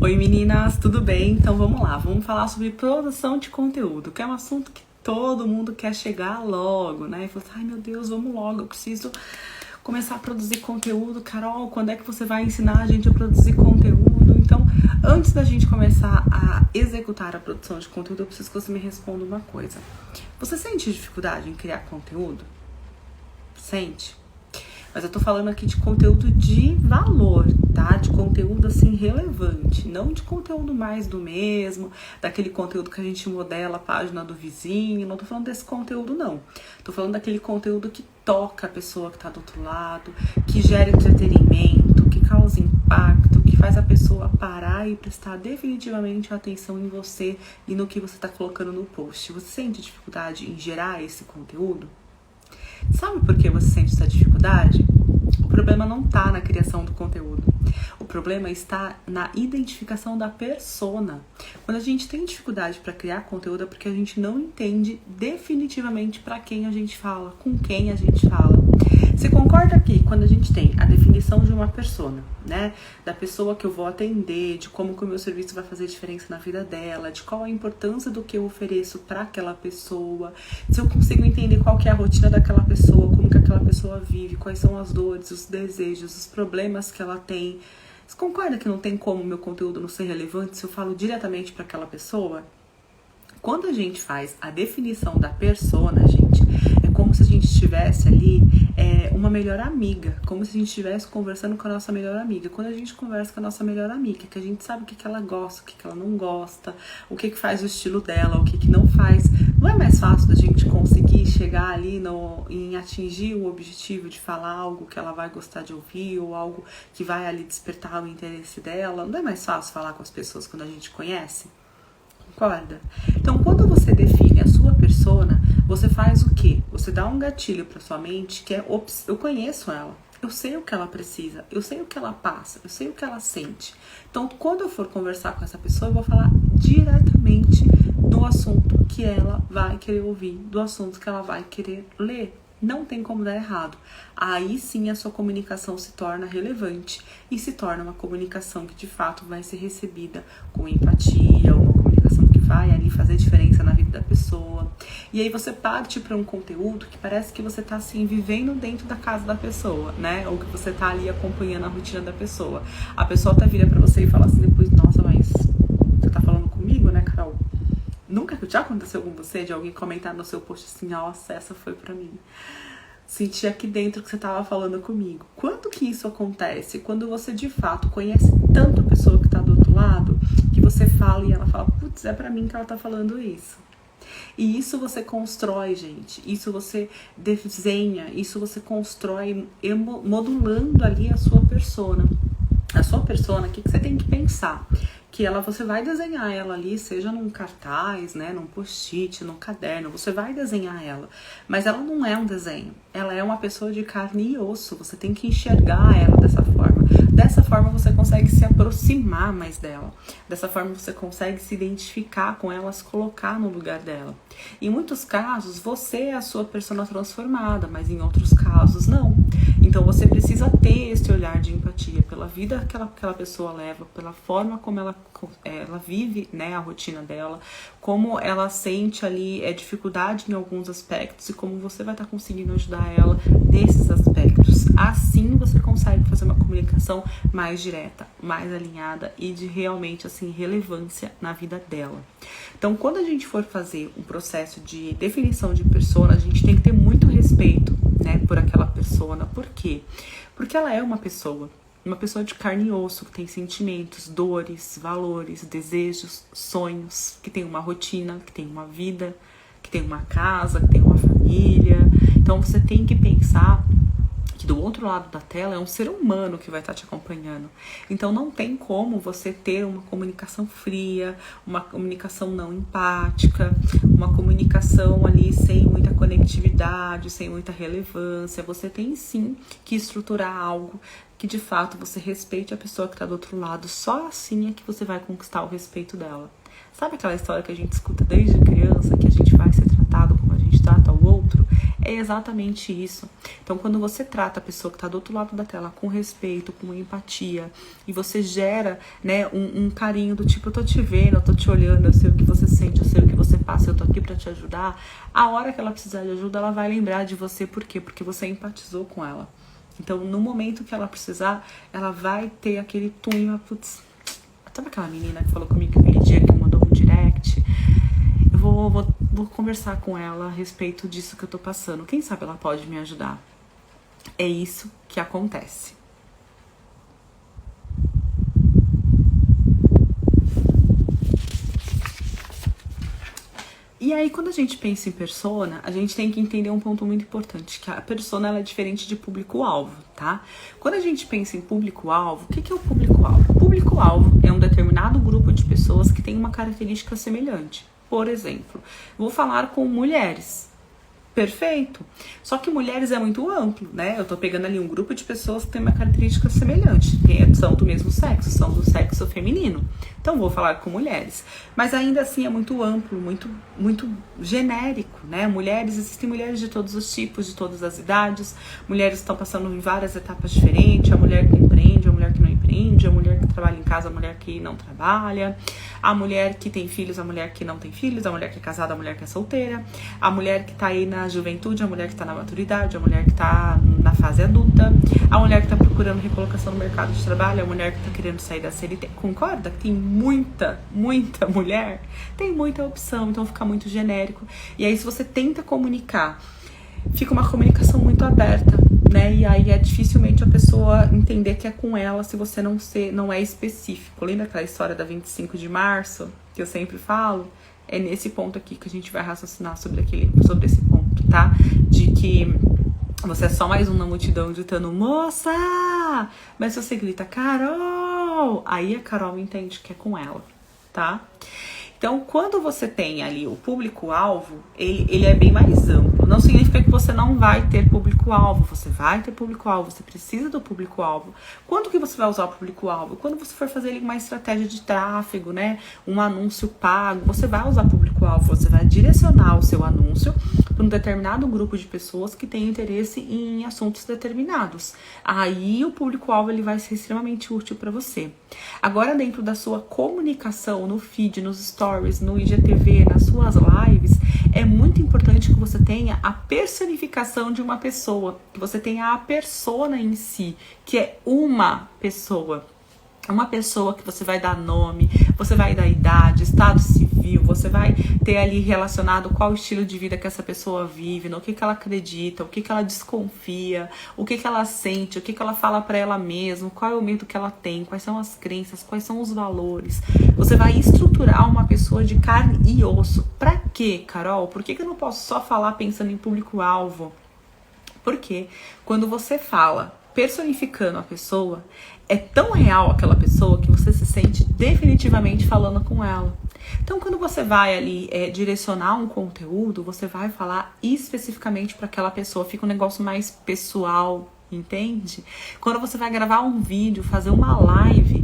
Oi meninas, tudo bem? Então vamos lá, vamos falar sobre produção de conteúdo, que é um assunto que todo mundo quer chegar logo, né? E fala assim, ai meu Deus, vamos logo, eu preciso começar a produzir conteúdo. Carol, quando é que você vai ensinar a gente a produzir conteúdo? Então, antes da gente começar a executar a produção de conteúdo, eu preciso que você me responda uma coisa. Você sente dificuldade em criar conteúdo? Sente? Mas eu tô falando aqui de conteúdo de valor, tá? De conteúdo, assim, relevante. Não de conteúdo mais do mesmo, daquele conteúdo que a gente modela a página do vizinho. Não tô falando desse conteúdo, não. Tô falando daquele conteúdo que toca a pessoa que tá do outro lado, que gera entretenimento, que causa impacto, que faz a pessoa parar e prestar definitivamente atenção em você e no que você tá colocando no post. Você sente dificuldade em gerar esse conteúdo? Sabe por que você sente essa dificuldade? O problema não está na criação do conteúdo. O problema está na identificação da persona. Quando a gente tem dificuldade para criar conteúdo é porque a gente não entende definitivamente para quem a gente fala, com quem a gente fala. Você concorda que quando a gente tem a definição de uma persona, né, da pessoa que eu vou atender, de como que o meu serviço vai fazer diferença na vida dela, de qual a importância do que eu ofereço para aquela pessoa, se eu consigo entender qual que é a rotina daquela pessoa, como que aquela pessoa vive, quais são as dores, os desejos, os problemas que ela tem. Você concorda que não tem como o meu conteúdo não ser relevante se eu falo diretamente para aquela pessoa? Quando a gente faz a definição da persona, gente, é como se a gente estivesse ali uma melhor amiga, como se a gente estivesse conversando com a nossa melhor amiga. Quando a gente conversa com a nossa melhor amiga, que a gente sabe o que ela gosta, o que ela não gosta, o que faz o estilo dela, o que não faz, não é mais fácil da gente conseguir chegar ali em atingir o objetivo de falar algo que ela vai gostar de ouvir ou algo que vai ali despertar o interesse dela? Não é mais fácil falar com as pessoas quando a gente conhece? Concorda? Então, quando você define a sua persona, você faz o quê? Você dá um gatilho para sua mente que é, ops, eu conheço ela, eu sei o que ela precisa, eu sei o que ela passa, eu sei o que ela sente. Então, quando eu for conversar com essa pessoa, eu vou falar diretamente do assunto que ela vai querer ouvir, do assunto que ela vai querer ler. Não tem como dar errado. Aí sim a sua comunicação se torna relevante e se torna uma comunicação que de fato vai ser recebida com empatia, uma comunicação que vai ali fazer diferença na vida da pessoa. E aí você parte para um conteúdo que parece que você tá assim vivendo dentro da casa da pessoa, né? Ou que você tá ali acompanhando a rotina da pessoa. A pessoa até vira para você e fala assim depois, nossa, mas você tá falando comigo, né, Carol? Nunca já aconteceu com você de alguém comentar no seu post assim, nossa, essa foi pra mim. Senti aqui dentro que você tava falando comigo. Quando que isso acontece? Quando você de fato conhece tanto a pessoa que tá do outro lado, que você fala e ela fala, putz, é pra mim que ela tá falando isso. E isso você constrói, gente. Isso você desenha, isso você constrói modulando ali a sua persona. A sua persona, o que você tem que pensar? Que você vai desenhar ela ali, seja num cartaz, né, num post-it, num caderno, você vai desenhar ela, mas ela não é um desenho, ela é uma pessoa de carne e osso, você tem que enxergar ela dessa forma você consegue se aproximar mais dela, dessa forma você consegue se identificar com ela, se colocar no lugar dela. Em muitos casos, você é a sua persona transformada, mas em outros casos, não. Então você precisa ter esse olhar de empatia pela vida que aquela pessoa leva, pela forma como ela vive, né, a rotina dela, como ela sente ali dificuldade em alguns aspectos e como você vai estar conseguindo ajudar ela nesses aspectos. Assim você consegue fazer uma comunicação mais direta, mais alinhada e de realmente assim relevância na vida dela. Então, quando a gente for fazer um processo de definição de persona, a gente tem que ter muito respeito, né, por aquela persona. Por quê? Porque ela é uma pessoa de carne e osso, que tem sentimentos, dores, valores, desejos, sonhos, que tem uma rotina, que tem uma vida, que tem uma casa, que tem uma família. Então você tem que pensar que do outro lado da tela é um ser humano que vai estar te acompanhando. Então não tem como você ter uma comunicação fria, uma comunicação não empática, uma comunicação ali sem muita conectividade, sem muita relevância. Você tem sim que estruturar algo que de fato você respeite a pessoa que está do outro lado. Só assim é que você vai conquistar o respeito dela. Sabe aquela história que a gente escuta desde criança, que a gente vai ser tratado como a gente trata o outro? É exatamente isso. Então, quando você trata a pessoa que está do outro lado da tela com respeito, com empatia, e você gera, né, um carinho do tipo, eu tô te vendo, eu tô te olhando, eu sei o que você sente, eu sei o que você passa, eu tô aqui para te ajudar, a hora que ela precisar de ajuda, ela vai lembrar de você. Por quê? Porque você empatizou com ela. Então, no momento que ela precisar, ela vai ter aquele twin, putz, sabe aquela menina que falou comigo aquele dia que mandou um direct? Eu vou conversar com ela a respeito disso que eu tô passando. Quem sabe ela pode me ajudar? É isso que acontece. E aí, quando a gente pensa em persona, a gente tem que entender um ponto muito importante, que a persona ela é diferente de público-alvo, tá? Quando a gente pensa em público-alvo, o que é o público-alvo? O público-alvo é um determinado grupo de pessoas que tem uma característica semelhante. Por exemplo, vou falar com mulheres. Perfeito. Só que mulheres é muito amplo, né? Eu tô pegando ali um grupo de pessoas que tem uma característica semelhante. São do mesmo sexo, são do sexo feminino. Então, vou falar com mulheres. Mas ainda assim é muito amplo, muito genérico, né? Existem mulheres de todos os tipos, de todas as idades. Mulheres estão passando em várias etapas diferentes. A mulher que empreende, a mulher que não empreende, a mulher que trabalha em casa, a mulher que não trabalha, a mulher que tem filhos, a mulher que não tem filhos, a mulher que é casada, a mulher que é solteira, a mulher que tá aí na juventude, a mulher que tá na maturidade, a mulher que tá na fase adulta, a mulher que tá procurando recolocação no mercado de trabalho, a mulher que tá querendo sair da CLT. Concorda? Tem muita mulher, tem muita opção, então fica muito genérico. E aí, se você tenta comunicar, fica uma comunicação muito aberta, né? E aí dificilmente a pessoa entender que é com ela se você não é específico. Lembra aquela história da 25 de março, que eu sempre falo? É nesse ponto aqui que a gente vai raciocinar sobre esse ponto, tá? De que você é só mais um na multidão gritando, moça! Mas se você grita, Carol! Aí a Carol entende que é com ela, tá? Então, quando você tem ali o público-alvo, ele é bem mais amplo. Não significa que você não vai ter público-alvo. Você vai ter público-alvo, você precisa do público-alvo. Quando que você vai usar o público-alvo? Quando você for fazer ali uma estratégia de tráfego, né? Um anúncio pago, você vai usar público-alvo. Você vai direcionar o seu anúncio para um determinado grupo de pessoas que tem interesse em assuntos determinados. Aí o público-alvo ele vai ser extremamente útil para você. Agora, dentro da sua comunicação, no feed, nos stories, no IGTV, nas suas lives, é muito importante que você tenha a personificação de uma pessoa, que você tenha a persona em si, que é uma pessoa. Uma pessoa que você vai dar nome, você vai dar idade, estado civil, você vai ter ali relacionado qual o estilo de vida que essa pessoa vive, no que ela acredita, o que ela desconfia, o que ela sente, o que ela fala para ela mesma, qual é o medo que ela tem, quais são as crenças, quais são os valores. Você vai estruturar uma pessoa de carne e osso. Pra quê, Carol? Por que eu não posso só falar pensando em público-alvo? Porque quando você fala personificando a pessoa, é tão real aquela pessoa que você se sente definitivamente falando com ela. Então, quando você vai ali direcionar um conteúdo, você vai falar especificamente para aquela pessoa, fica um negócio mais pessoal, entende? Quando você vai gravar um vídeo, fazer uma live,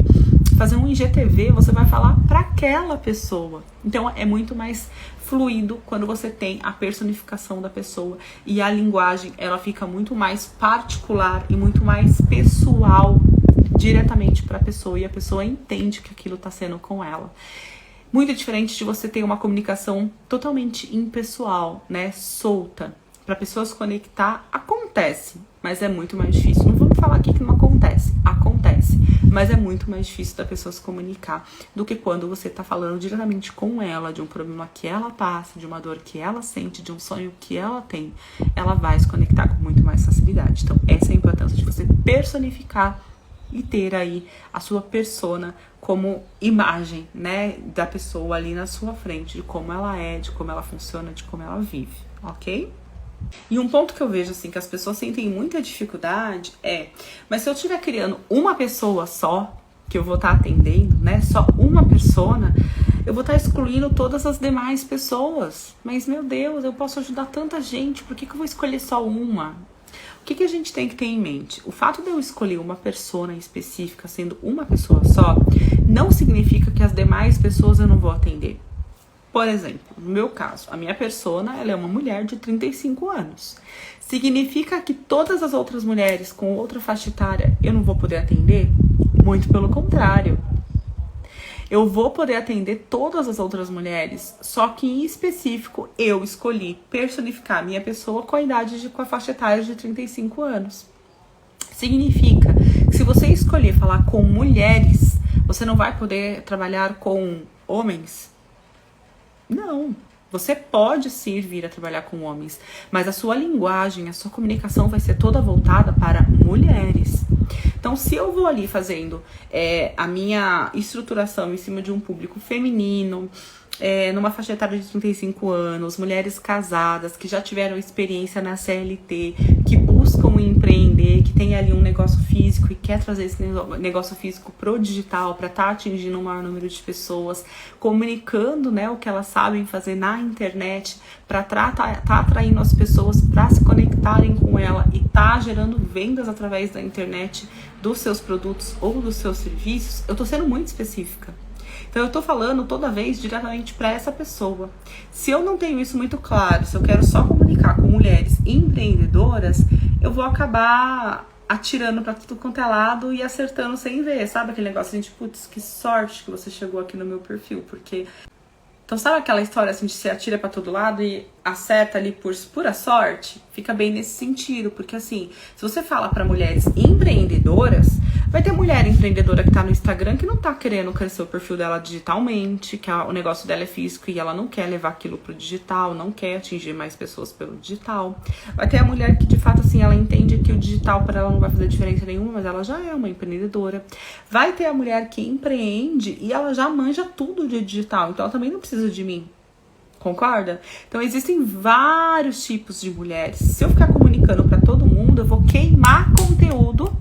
fazer um IGTV, você vai falar para aquela pessoa. Então, é muito mais fluido quando você tem a personificação da pessoa e a linguagem, ela fica muito mais particular e muito mais pessoal diretamente para a pessoa, e a pessoa entende que aquilo está sendo com ela. Muito diferente de você ter uma comunicação totalmente impessoal, né, solta. Para a pessoa se conectar, acontece, mas é muito mais difícil. Não vamos falar aqui que não acontece, acontece, mas é muito mais difícil da pessoa se comunicar do que quando você está falando diretamente com ela, de um problema que ela passa, de uma dor que ela sente, de um sonho que ela tem. Ela vai se conectar com muito mais facilidade. Então, essa é a importância de você personificar e ter aí a sua persona como imagem, né, da pessoa ali na sua frente, de como ela é, de como ela funciona, de como ela vive, ok? E um ponto que eu vejo, assim, que as pessoas sentem muita dificuldade mas se eu estiver criando uma pessoa só, que eu vou estar atendendo, né, só uma persona, eu vou estar excluindo todas as demais pessoas. Mas, meu Deus, eu posso ajudar tanta gente, por que eu vou escolher só uma? O que a gente tem que ter em mente? O fato de eu escolher uma persona específica, sendo uma pessoa só, não significa que as demais pessoas eu não vou atender. Por exemplo, no meu caso, a minha persona, ela é uma mulher de 35 anos. Significa que todas as outras mulheres com outra faixa etária eu não vou poder atender? Muito pelo contrário. Eu vou poder atender todas as outras mulheres, só que em específico eu escolhi personificar a minha pessoa com a faixa etária de 35 anos. Significa que se você escolher falar com mulheres, você não vai poder trabalhar com homens? Não. Você pode sim vir a trabalhar com homens, mas a sua linguagem, a sua comunicação vai ser toda voltada para mulheres. Então, se eu vou ali fazendo a minha estruturação em cima de um público feminino, numa faixa etária de 35 anos, mulheres casadas, que já tiveram experiência na CLT, que buscam empreender, que tem ali um negócio físico e quer trazer esse negócio físico pro digital para estar atingindo um maior número de pessoas, comunicando, né, o que elas sabem fazer na internet para tá atraindo as pessoas para se conectarem com ela e tá gerando vendas através da internet dos seus produtos ou dos seus serviços. Eu tô sendo muito específica. Então eu tô falando toda vez diretamente para essa pessoa. Se eu não tenho isso muito claro, se eu quero só comunicar com mulheres empreendedoras, eu vou acabar atirando para tudo quanto é lado e acertando sem ver, sabe? Aquele negócio assim de, putz, que sorte que você chegou aqui no meu perfil, porque... Então sabe aquela história assim de você atira para todo lado e acerta ali por pura sorte? Fica bem nesse sentido, porque assim, se você fala para mulheres empreendedoras, vai ter mulher empreendedora que tá no Instagram que não tá querendo crescer o perfil dela digitalmente, que o negócio dela é físico e ela não quer levar aquilo pro digital, não quer atingir mais pessoas pelo digital. Vai ter a mulher que de fato assim, ela entende que o digital para ela não vai fazer diferença nenhuma, mas ela já é uma empreendedora. Vai ter a mulher que empreende e ela já manja tudo de digital, então ela também não precisa de mim. Concorda? Então existem vários tipos de mulheres. Se eu ficar comunicando para todo mundo, eu vou queimar conteúdo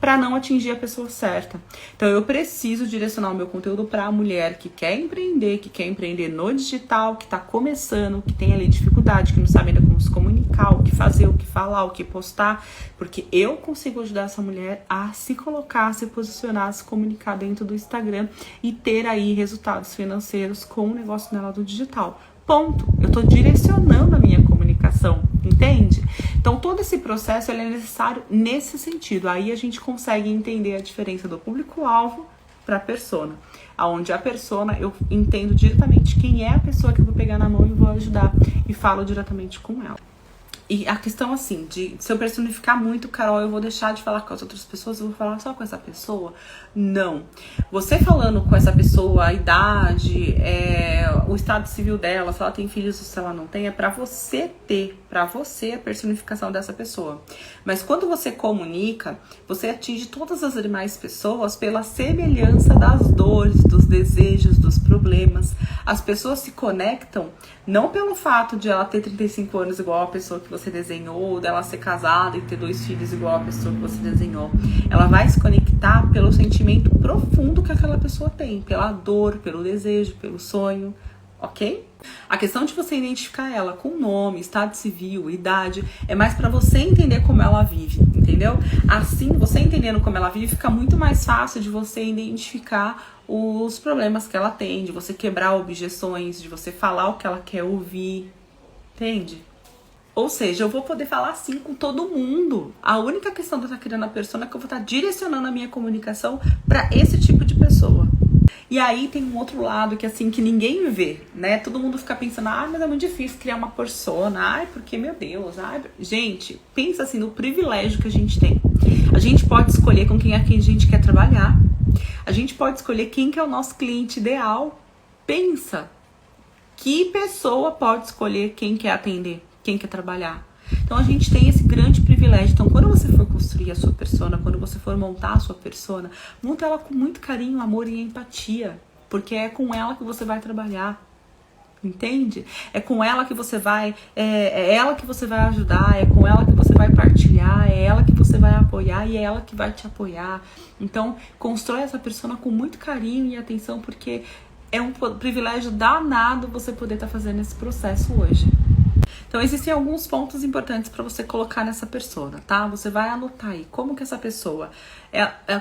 para não atingir a pessoa certa. Então eu preciso direcionar o meu conteúdo para a mulher que quer empreender no digital, que está começando, que tem ali dificuldade, que não sabe ainda como se comunicar, o que fazer, o que falar, o que postar, porque eu consigo ajudar essa mulher a se colocar, a se posicionar, a se comunicar dentro do Instagram e ter aí resultados financeiros com o negócio dela do digital. Ponto. Eu estou direcionando a minha comunicação, entende? Então todo esse processo ele é necessário nesse sentido. Aí a gente consegue entender a diferença do público-alvo para a persona. Onde a persona eu entendo diretamente quem é a pessoa que eu vou pegar na mão e vou ajudar e falo diretamente com ela. E a questão assim, de se eu personificar muito, Carol, eu vou deixar de falar com as outras pessoas, eu vou falar só com essa pessoa? Não. Você falando com essa pessoa, a idade, o estado civil dela, se ela tem filhos ou se ela não tem, é pra você ter, pra você a personificação dessa pessoa. Mas quando você comunica, você atinge todas as demais pessoas pela semelhança das dores, dos desejos, dos problemas. As pessoas se conectam não pelo fato de ela ter 35 anos igual a pessoa que você desenhou, ou dela ser casada e ter 2 filhos igual a pessoa que você desenhou. Ela vai se conectar pelo sentimento profundo que aquela pessoa tem, pela dor, pelo desejo, pelo sonho, ok? A questão de você identificar ela com nome, estado civil, idade, é mais para você entender como ela vive, entendeu? Assim, você entendendo como ela vive, fica muito mais fácil de você identificar os problemas que ela tem, de você quebrar objeções, de você falar o que ela quer ouvir, entende? Ou seja, eu vou poder falar assim com todo mundo. A única questão de eu estar criando a persona é que eu vou estar direcionando a minha comunicação para esse tipo de pessoa. E aí tem um outro lado que assim, que ninguém vê, né? Todo mundo fica pensando, mas é muito difícil criar uma persona, porque, meu Deus, Gente, pensa assim no privilégio que a gente tem. A gente pode escolher com quem a gente quer trabalhar. A gente pode escolher quem que é o nosso cliente ideal. Pensa, que pessoa pode escolher quem quer atender, quem quer trabalhar? Então a gente tem esse grande privilégio. Então quando você for construir a sua persona, quando você for montar a sua persona, monta ela com muito carinho, amor e empatia, porque é com ela que você vai trabalhar, entende? É com ela que você vai, é ela que você vai ajudar, é com ela que você vai partilhar, é ela que você vai apoiar e é ela que vai te apoiar. Então constrói essa persona com muito carinho e atenção, porque é um privilégio danado você poder estar fazendo esse processo hoje. Então existem alguns pontos importantes para você colocar nessa persona, tá? Você vai anotar aí como que essa pessoa,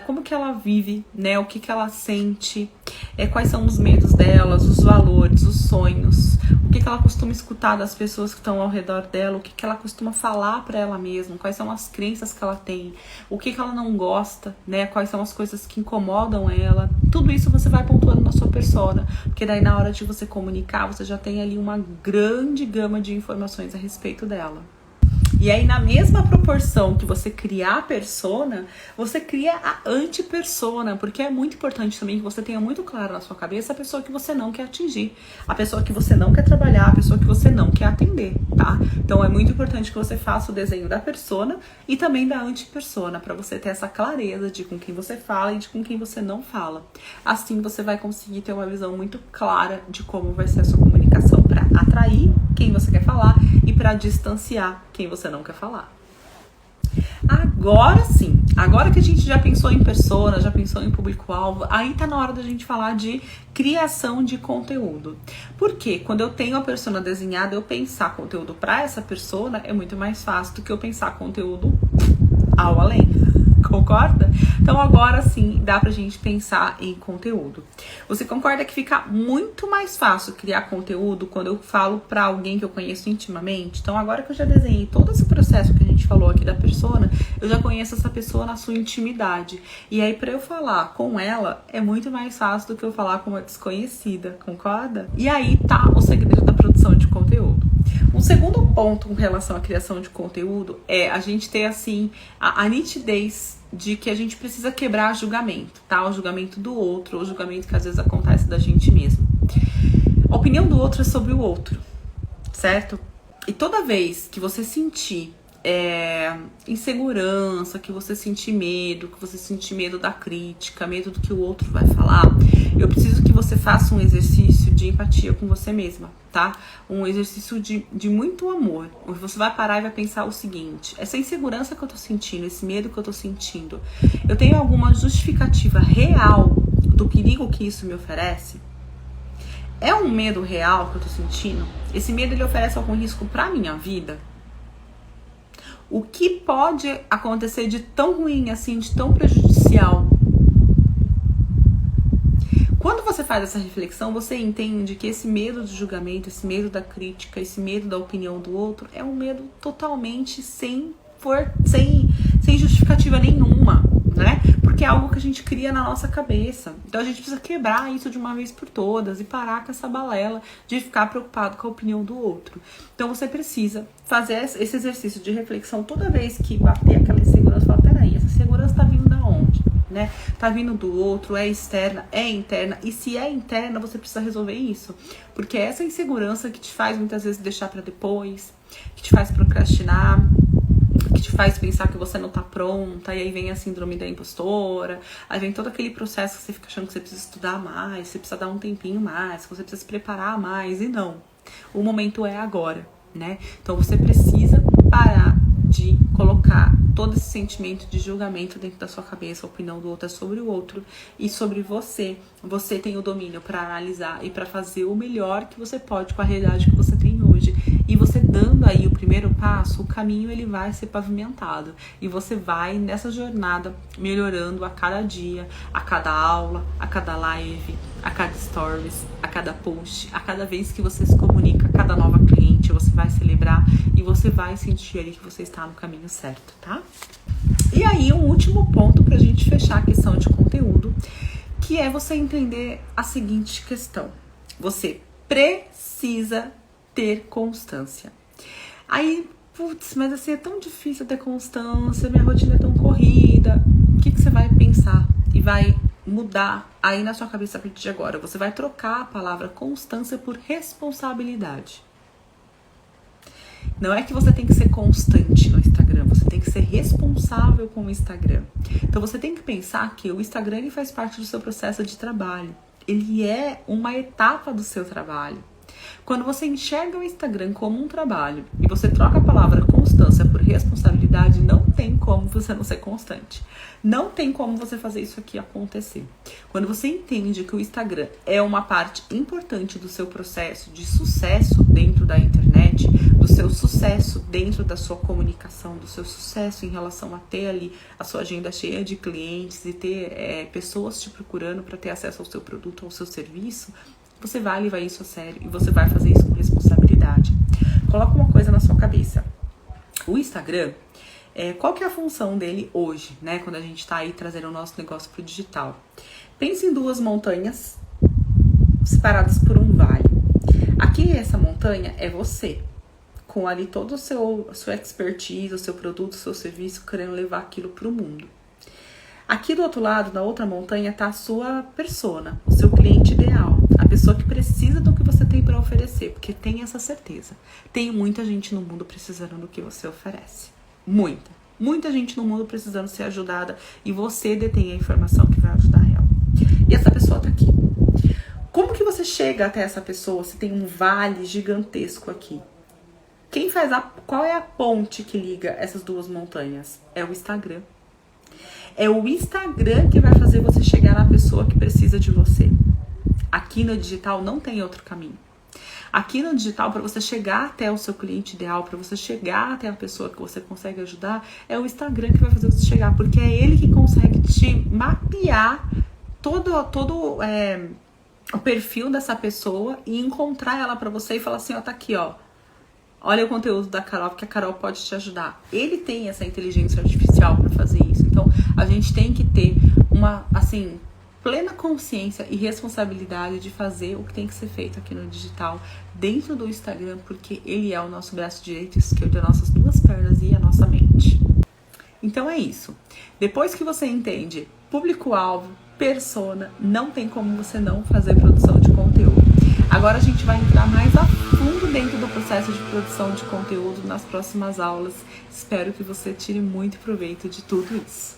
como que ela vive, né? O que que ela sente, quais são os medos delas, os valores, os sonhos, o que ela costuma escutar das pessoas que estão ao redor dela, o que ela costuma falar para ela mesma, quais são as crenças que ela tem, o que ela não gosta, né? Quais são as coisas que incomodam ela. Tudo isso você vai pontuando na sua persona, porque daí na hora de você comunicar, você já tem ali uma grande gama de informações a respeito dela. E aí, na mesma proporção que você cria a persona, você cria a antipersona, porque é muito importante também que você tenha muito claro na sua cabeça a pessoa que você não quer atingir, a pessoa que você não quer trabalhar, a pessoa que você não quer atender, tá? Então, é muito importante que você faça o desenho da persona e também da antipersona, para você ter essa clareza de com quem você fala e de com quem você não fala. Assim, você vai conseguir ter uma visão muito clara de como vai ser a sua comunicação para atrair quem você quer falar e para distanciar quem você não quer falar. Agora sim, agora que a gente já pensou em persona, já pensou em público-alvo, aí tá na hora da gente falar de criação de conteúdo. Porque quando eu tenho a persona desenhada, eu pensar conteúdo para essa persona é muito mais fácil do que eu pensar conteúdo ao além. Concorda? Então agora sim dá pra gente pensar em conteúdo. Você concorda que fica muito mais fácil criar conteúdo quando eu falo pra alguém que eu conheço intimamente? Então agora que eu já desenhei todo esse processo que a gente falou aqui da persona, eu já conheço essa pessoa na sua intimidade. E aí pra eu falar com ela é muito mais fácil do que eu falar com uma desconhecida, concorda? E aí tá o segredo da produção de conteúdo. Um segundo ponto com relação à criação de conteúdo é a gente ter, assim, a nitidez de que a gente precisa quebrar julgamento, tá? O julgamento do outro, o julgamento que às vezes acontece da gente mesmo. A opinião do outro é sobre o outro, certo? E toda vez que você sentir insegurança, que você sentir medo da crítica, medo do que o outro vai falar, eu preciso que você faça um exercício de empatia com você mesma, tá? Um exercício de muito amor, onde você vai parar e vai pensar o seguinte: essa insegurança que eu tô sentindo, esse medo que eu tô sentindo, eu tenho alguma justificativa real do perigo que isso me oferece? É um medo real que eu tô sentindo? Esse medo, ele oferece algum risco pra minha vida? O que pode acontecer de tão ruim assim, de tão prejudicial? Quando você faz essa reflexão, você entende que esse medo do julgamento, esse medo da crítica, esse medo da opinião do outro é um medo totalmente sem justificativa nenhuma, né? Porque é algo que a gente cria na nossa cabeça. Então a gente precisa quebrar isso de uma vez por todas e parar com essa balela de ficar preocupado com a opinião do outro. Então você precisa fazer esse exercício de reflexão toda vez que bater aquela insegurança. Fala, peraí, essa insegurança tá vindo da onde? Né? Tá vindo do outro, é externa, é interna. E se é interna, você precisa resolver isso. Porque é essa insegurança que te faz muitas vezes deixar pra depois, que te faz procrastinar, que te faz pensar que você não tá pronta, e aí vem a síndrome da impostora, aí vem todo aquele processo que você fica achando que você precisa estudar mais, você precisa dar um tempinho mais, que você precisa se preparar mais, e não. O momento é agora, né? Então você precisa parar de colocar todo esse sentimento de julgamento dentro da sua cabeça. A opinião do outro é sobre o outro e sobre você. Você tem o domínio para analisar e para fazer o melhor que você pode com a realidade que você tem hoje. E você dando aí o primeiro passo, o caminho ele vai ser pavimentado. E você vai nessa jornada melhorando a cada dia, a cada aula, a cada live, a cada stories, a cada post, a cada vez que você se comunica, a cada nova cliente, você vai celebrar e você vai sentir ali que você está no caminho certo, tá? E aí, um último ponto pra gente fechar a questão de conteúdo, que é você entender a seguinte questão: você precisa ter constância. Aí, putz, mas assim, é tão difícil ter constância, minha rotina é tão corrida. O que você vai pensar e vai mudar aí na sua cabeça a partir de agora? Você vai trocar a palavra constância por responsabilidade. Não é que você tem que ser constante no Instagram, você tem que ser responsável com o Instagram. Então você tem que pensar que o Instagram ele faz parte do seu processo de trabalho. Ele é uma etapa do seu trabalho. Quando você enxerga o Instagram como um trabalho e você troca a palavra constância por responsabilidade, não tem como você não ser constante. Não tem como você fazer isso aqui acontecer. Quando você entende que o Instagram é uma parte importante do seu processo de sucesso dentro da internet, do do seu sucesso dentro da sua comunicação, do seu sucesso em relação a ter ali a sua agenda cheia de clientes e ter pessoas te procurando para ter acesso ao seu produto, ao seu serviço, você vai levar isso a sério e você vai fazer isso com responsabilidade. Coloca uma coisa na sua cabeça. O Instagram, qual que é a função dele hoje, né? Quando a gente está aí trazendo o nosso negócio para o digital. Pense em duas montanhas separadas por um vale. Aqui, essa montanha é você, com ali todo a sua expertise, o seu produto, o seu serviço, querendo levar aquilo para o mundo. Aqui do outro lado, na outra montanha, está a sua persona, o seu cliente ideal, a pessoa que precisa do que você tem para oferecer, porque tem essa certeza. Tem muita gente no mundo precisando do que você oferece. Muita gente no mundo precisando ser ajudada e você detém a informação que vai ajudar ela. E essa pessoa está aqui. Como que você chega até essa pessoa se tem um vale gigantesco aqui? Qual é a ponte que liga essas duas montanhas? É o Instagram. É o Instagram que vai fazer você chegar na pessoa que precisa de você. Aqui no digital não tem outro caminho. Aqui no digital, para você chegar até o seu cliente ideal, para você chegar até a pessoa que você consegue ajudar, é o Instagram que vai fazer você chegar, porque é ele que consegue te mapear todo o perfil dessa pessoa e encontrar ela para você e falar assim, ó, tá aqui, ó. Olha o conteúdo da Carol, porque a Carol pode te ajudar. Ele tem essa inteligência artificial para fazer isso. Então, a gente tem que ter uma, assim, plena consciência e responsabilidade de fazer o que tem que ser feito aqui no digital, dentro do Instagram, porque ele é o nosso braço direito e esquerdo, as nossas duas pernas e a nossa mente. Então é isso. Depois que você entende público-alvo, persona, não tem como você não fazer produção de conteúdo. Agora a gente vai entrar mais a fundo dentro do processo de produção de conteúdo nas próximas aulas. Espero que você tire muito proveito de tudo isso.